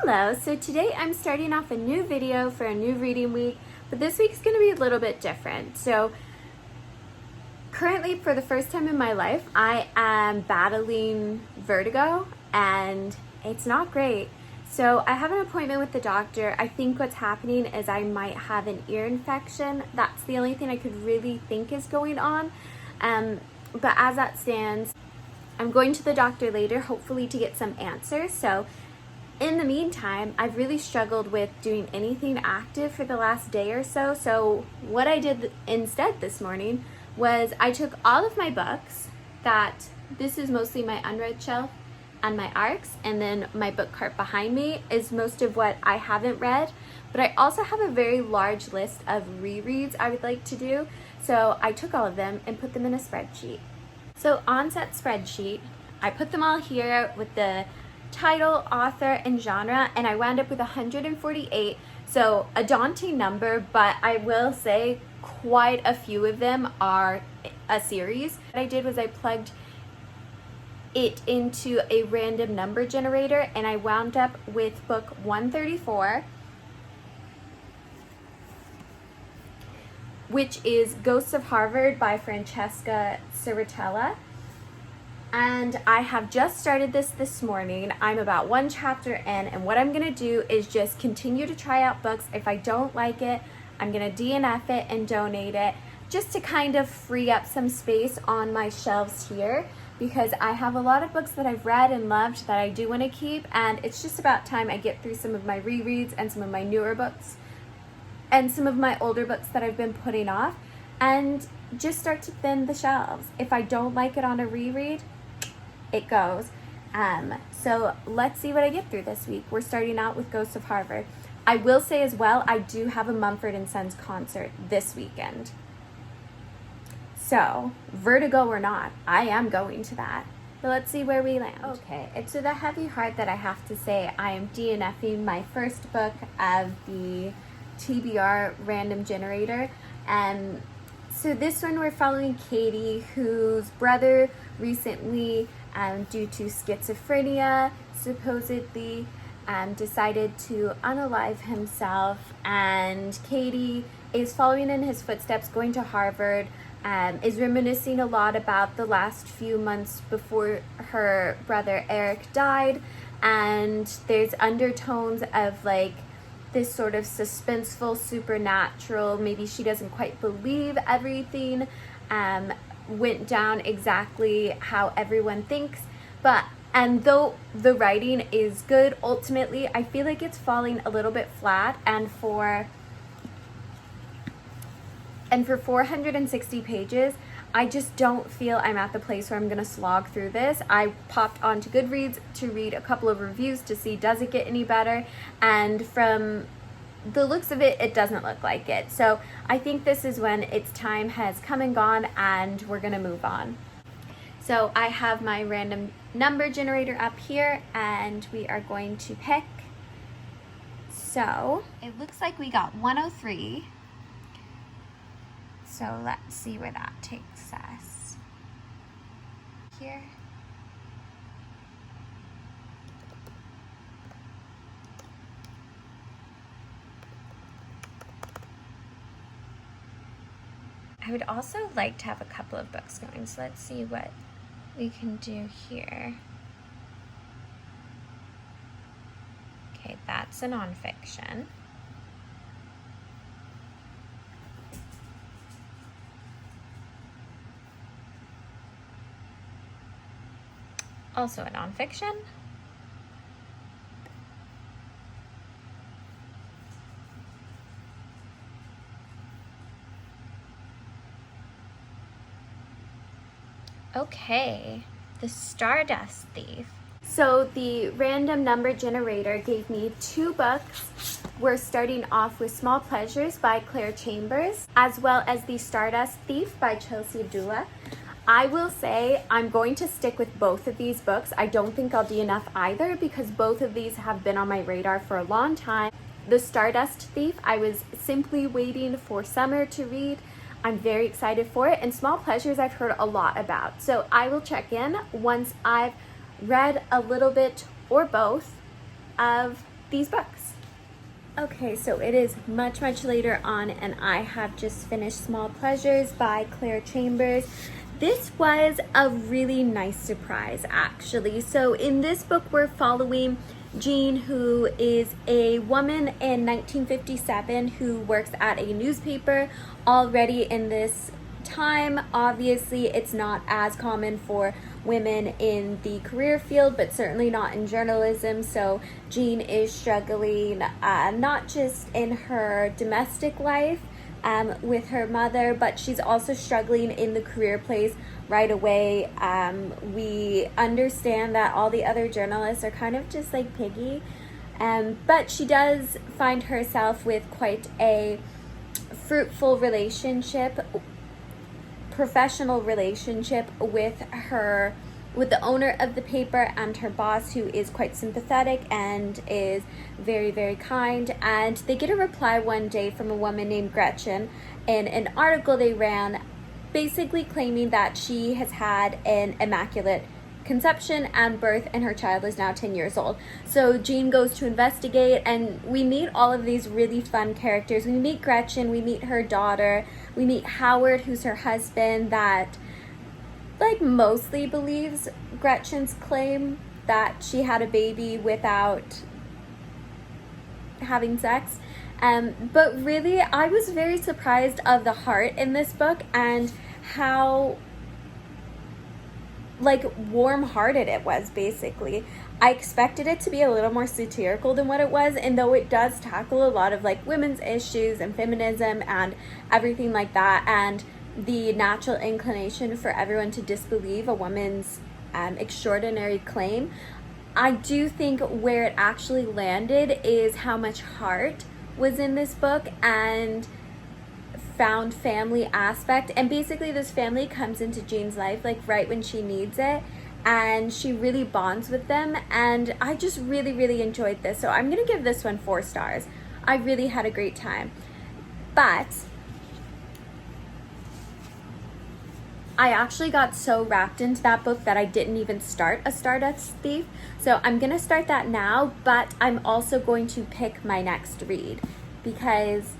Hello, so today I'm starting off a new video for a new reading week, but this week's going to be a little bit different. So currently, for the first time in my life, I am battling vertigo and it's not great. So I have an appointment with the doctor. I think what's happening is I might have an ear infection. That's the only thing I could really think is going on. But as that stands, I'm going to the doctor later, hopefully to get some answers. So in the meantime, I've really struggled with doing anything active for the last day or so. So what I did instead this morning was I took all of my books this is mostly my unread shelf and my ARCs, and then my book cart behind me is most of what I haven't read. But I also have a very large list of rereads I would like to do. So I took all of them and put them in a spreadsheet. So on that spreadsheet, I put them all here with the title, author, and genre, and I wound up with 148. So a daunting number, but I will say quite a few of them are a series. What I did was I plugged it into a random number generator, and I wound up with book 134, which is Ghosts of Harvard by Francesca Ciritella. And I have just started this morning. I'm about one chapter in, and what I'm gonna do is just continue to try out books. If I don't like it, I'm gonna DNF it and donate it, just to kind of free up some space on my shelves here, because I have a lot of books that I've read and loved that I do wanna keep, and it's just about time I get through some of my rereads and some of my newer books and some of my older books that I've been putting off, and just start to thin the shelves. If I don't like it on a reread, it goes. So let's see what I get through this week. We're starting out with Ghosts of Harvard. I will say as well, I do have a Mumford & Sons concert this weekend. So, Vertigo or not, I am going to that. But let's see where we land. Okay, it's with a heavy heart that I have to say I am DNFing my first book of the TBR random generator. So this one we're following Katie, whose brother recently, due to schizophrenia, supposedly decided to unalive himself, and Katie is following in his footsteps, going to Harvard, is reminiscing a lot about the last few months before her brother Eric died, and there's undertones of like this sort of suspenseful supernatural, maybe she doesn't quite believe everything went down exactly how everyone thinks, and though the writing is good, ultimately I feel like it's falling a little bit flat, and for 460 pages, I just don't feel I'm at the place where I'm gonna slog through this. I popped onto Goodreads to read a couple of reviews to see does it get any better, and from the looks of it, it doesn't look like it. So I think this is when its time has come and gone, and we're gonna move on. So I have my random number generator up here, and we are going to pick. So it looks like we got 103. So let's see where that takes us. Here. I would also like to have a couple of books going, so let's see what we can do here. Okay, that's a nonfiction. Also a nonfiction. Okay, The Stardust Thief. So the random number generator gave me 2 books. We're starting off with Small Pleasures by Claire Chambers, as well as The Stardust Thief by Chelsea Abdullah. I will say I'm going to stick with both of these books. I don't think I'll DNF either, because both of these have been on my radar for a long time. The Stardust Thief, I was simply waiting for summer to read. I'm very excited for it, and Small Pleasures I've heard a lot about. So I will check in once I've read a little bit or both of these books. Okay, so it is much later on, and I have just finished Small Pleasures by Claire Chambers. This was a really nice surprise, actually. So in this book, we're following Jean, who is a woman in 1957 who works at a newspaper. Already in this time, obviously, it's not as common for women in the career field, but certainly not in journalism. So Jean is struggling not just in her domestic life with her mother, but she's also struggling in the career place right away. We understand that all the other journalists are kind of just like Piggy, but she does find herself with quite a fruitful relationship, professional relationship with the owner of the paper and her boss, who is quite sympathetic and is very kind. And they get a reply one day from a woman named Gretchen in an article they ran, basically claiming that she has had an immaculate conception and birth, and her child is now 10 years old. So Jean goes to investigate, and we meet all of these really fun characters. We meet Gretchen, we meet her daughter, we meet Howard, who's her husband, that like mostly believes Gretchen's claim that she had a baby without having sex. But really, I was very surprised of the heart in this book and how like warm-hearted it was. Basically, I expected it to be a little more satirical than what it was, and though it does tackle a lot of like women's issues and feminism and everything like that, and the natural inclination for everyone to disbelieve a woman's extraordinary claim, I do think where it actually landed is how much heart was in this book and found family aspect. And basically this family comes into Jean's life like right when she needs it, and she really bonds with them, and I just really enjoyed this. So I'm gonna give this one 4 stars. I really had a great time. But I actually got so wrapped into that book that I didn't even start A Stardust Thief. So I'm gonna start that now, but I'm also going to pick my next read, because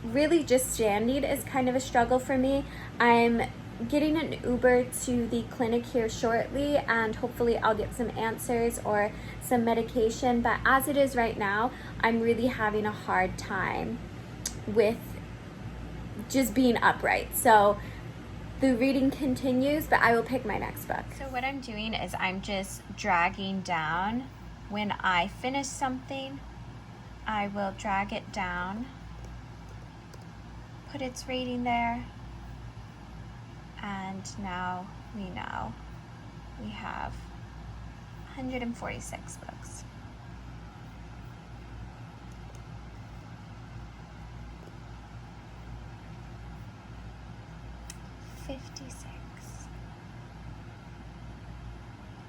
really just standing is kind of a struggle for me. I'm getting an Uber to the clinic here shortly, and hopefully I'll get some answers or some medication. But as it is right now, I'm really having a hard time with just being upright. So the reading continues, but I will pick my next book. So what I'm doing is I'm just dragging down. When I finish something, I will drag it down, put its rating there, and now we know we have 146 books.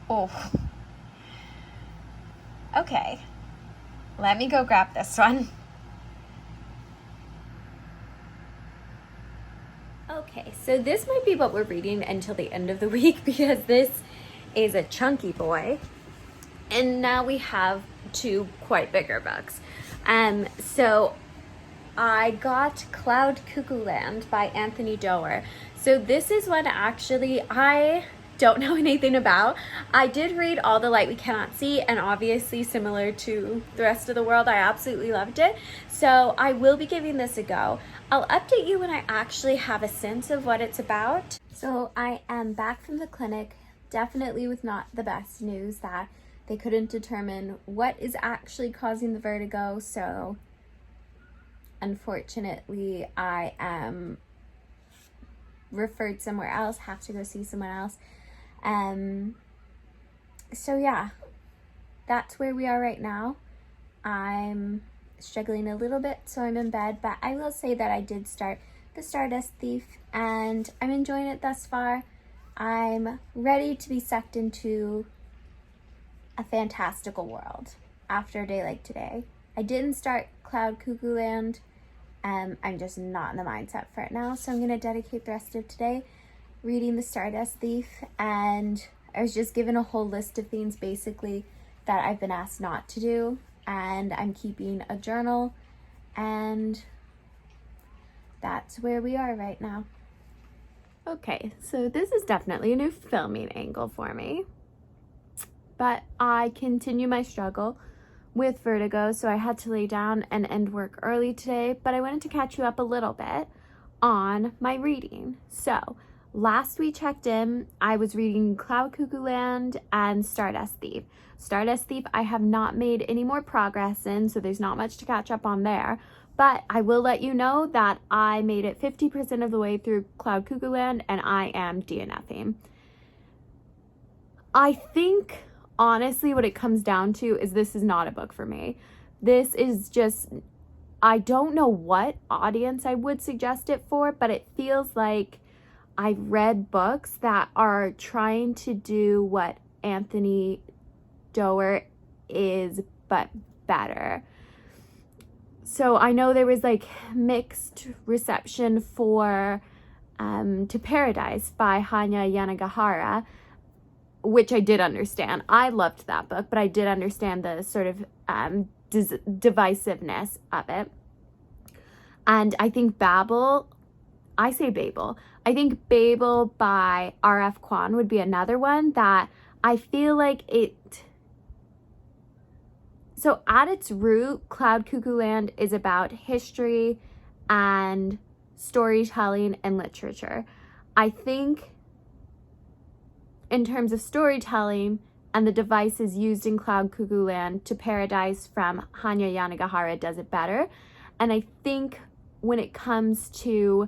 Oh, okay, let me go grab this one. Okay, so this might be what we're reading until the end of the week, because this is a chunky boy, and now we have 2 quite bigger books. So I got Cloud Cuckoo Land by Anthony Doerr. So this is one actually I don't know anything about. I did read All the Light We Cannot See, and obviously similar to the rest of the world, I absolutely loved it. So I will be giving this a go. I'll update you when I actually have a sense of what it's about. So I am back from the clinic, definitely with not the best news that they couldn't determine what is actually causing the vertigo. So unfortunately, I am referred somewhere else, have to go see someone else. So yeah, that's where we are right now. I'm struggling a little bit, so I'm in bed, but I will say that I did start The Stardust Thief, and I'm enjoying it thus far. I'm ready to be sucked into a fantastical world after a day like today. I didn't start Cloud Cuckoo Land. I'm just not in the mindset for it now, so I'm going to dedicate the rest of today reading The Stardust Thief. And I was just given a whole list of things basically that I've been asked not to do, and I'm keeping a journal, and that's where we are right now. Okay, so this is definitely a new filming angle for me, but I continue my struggle with vertigo, so I had to lay down and end work early today, but I wanted to catch you up a little bit on my reading. So last we checked in, I was reading Cloud Cuckoo Land and Stardust Thief. Stardust Thief I have not made any more progress in, so there's not much to catch up on there. But I will let you know that I made it 50% of the way through Cloud Cuckoo Land, and I am DNFing. I think, honestly, what it comes down to is this is not a book for me. This is just, I don't know what audience I would suggest it for, but it feels like I read books that are trying to do what Anthony Doerr is, but better. So I know there was like mixed reception for To Paradise by Hanya Yanagihara, which I did understand. I loved that book, but I did understand the sort of divisiveness of it. And I think Babel I think Babel by R.F. Kuang would be another one that I feel like it... So at its root, Cloud Cuckoo Land is about history and storytelling and literature. I think in terms of storytelling and the devices used in Cloud Cuckoo Land, To Paradise from Hanya Yanagihara does it better. And I think when it comes to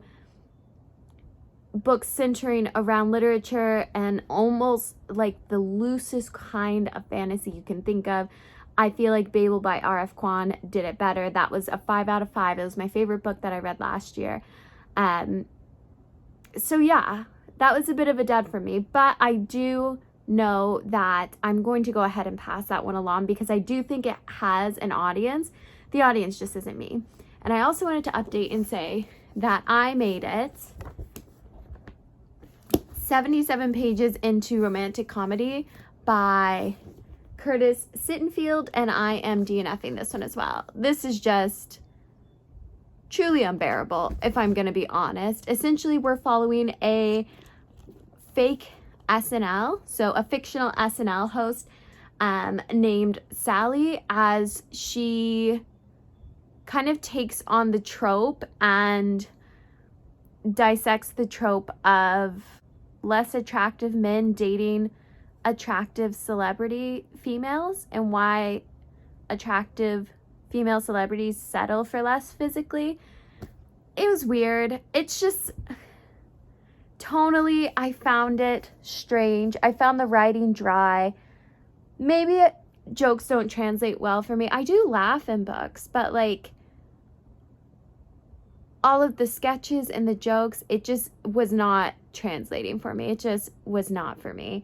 books centering around literature and almost like the loosest kind of fantasy you can think of, I feel like Babel by R.F. Kuang did it better. That was a 5 out of 5. It was my favorite book that I read last year. So yeah, that was a bit of a dud for me, but I do know that I'm going to go ahead and pass that one along because I do think it has an audience. The audience just isn't me. And I also wanted to update and say that I made it 77 pages into romantic comedy by Curtis Sittenfeld, and I am DNFing this one as well. This is just truly unbearable, if I'm going to be honest. Essentially, we're following a fake SNL, so a fictional SNL host named Sally, as she kind of takes on the trope and dissects the trope of less attractive men dating attractive celebrity females and why attractive female celebrities settle for less physically. It was weird. It's just tonally, I found it strange. I found the writing dry. Maybe jokes don't translate well for me. I do laugh in books, but like all of the sketches and the jokes, it just was not translating for me. It just was not for me.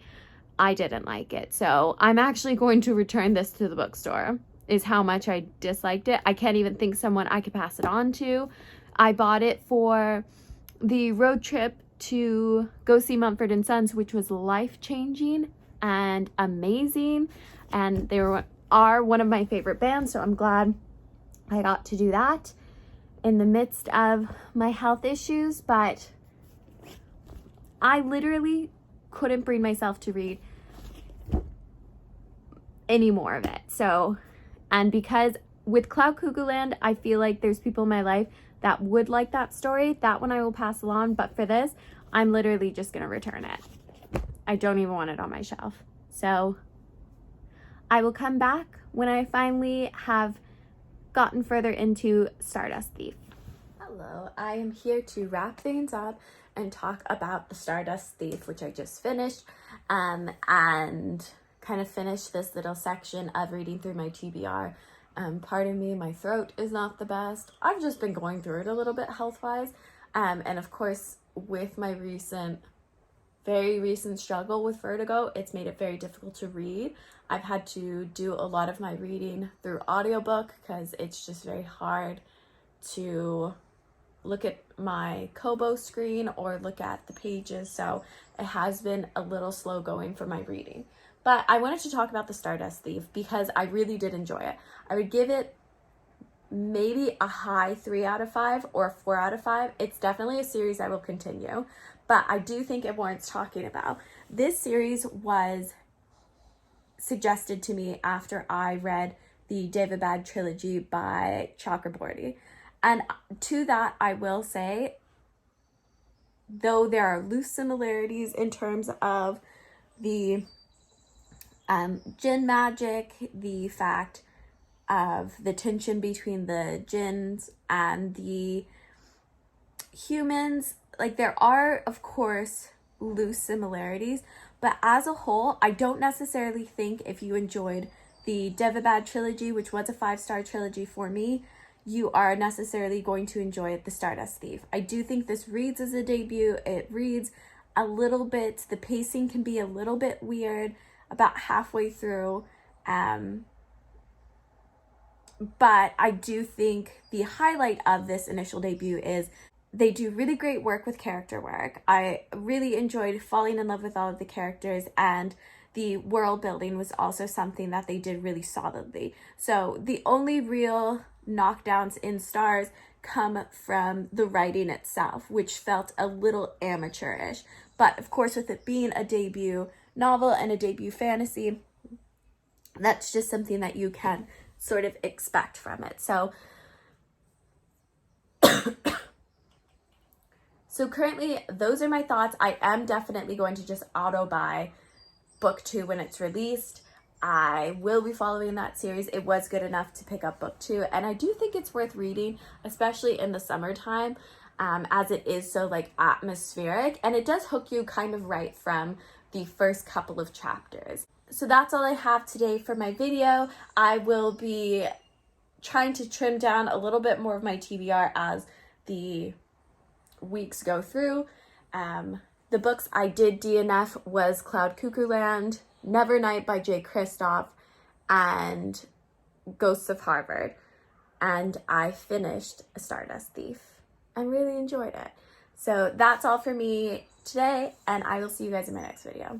I didn't like it. So I'm actually going to return this to the bookstore, is how much I disliked it. I can't even think someone I could pass it on to. I bought it for the road trip to go see Mumford & Sons, which was life-changing and amazing. And they are one of my favorite bands, so I'm glad I got to do that in the midst of my health issues. But I literally couldn't bring myself to read any more of it. So, and because with Cloud Cuckoo Land, I feel like there's people in my life that would like that story. That one I will pass along, but for this, I'm literally just gonna return it. I don't even want it on my shelf. So I will come back when I finally have gotten further into Stardust Thief. Hello, I am here to wrap things up and talk about the Stardust Thief, which I just finished, and kind of finish this little section of reading through my TBR. Pardon me, my throat is not the best. I've just been going through it a little bit health-wise, and of course, with my very recent struggle with vertigo, it's made it very difficult to read. I've had to do a lot of my reading through audiobook because it's just very hard to look at my Kobo screen or look at the pages, so it has been a little slow going for my reading. But I wanted to talk about The Stardust Thief because I really did enjoy it. I would give it maybe a high 3 out of 5 or a 4 out of 5. It's definitely a series I will continue, but I do think it warrants talking about. This series was suggested to me after I read the David trilogy by Chakraborty. And to that, I will say, though there are loose similarities in terms of the jinn magic, the fact of the tension between the jinns and the humans, like there are, of course, loose similarities, but as a whole, I don't necessarily think if you enjoyed the Devabad trilogy, which was a 5-star trilogy for me, you are necessarily going to enjoy The Stardust Thief. I do think this reads as a debut. It reads a little bit, the pacing can be a little bit weird about halfway through, but I do think the highlight of this initial debut is they do really great work with character work. I really enjoyed falling in love with all of the characters, and the world building was also something that they did really solidly. So the only real knockdowns in stars come from the writing itself, which felt a little amateurish. But of course, with it being a debut novel and a debut fantasy, that's just something that you can sort of expect from it. So currently, those are my thoughts. I am definitely going to just auto buy book 2 when it's released. I will be following that series. It was good enough to pick up book 2, and I do think it's worth reading, especially in the summertime, as it is so like atmospheric, and it does hook you kind of right from the first couple of chapters. So that's all I have today for my video. I will be trying to trim down a little bit more of my TBR as the weeks go through. The books I did DNF was Cloud Cuckoo Land, Nevernight by J. Kristoff, and Ghosts of Harvard. And I finished A Stardust Thief and really enjoyed it. So that's all for me today, and I will see you guys in my next video.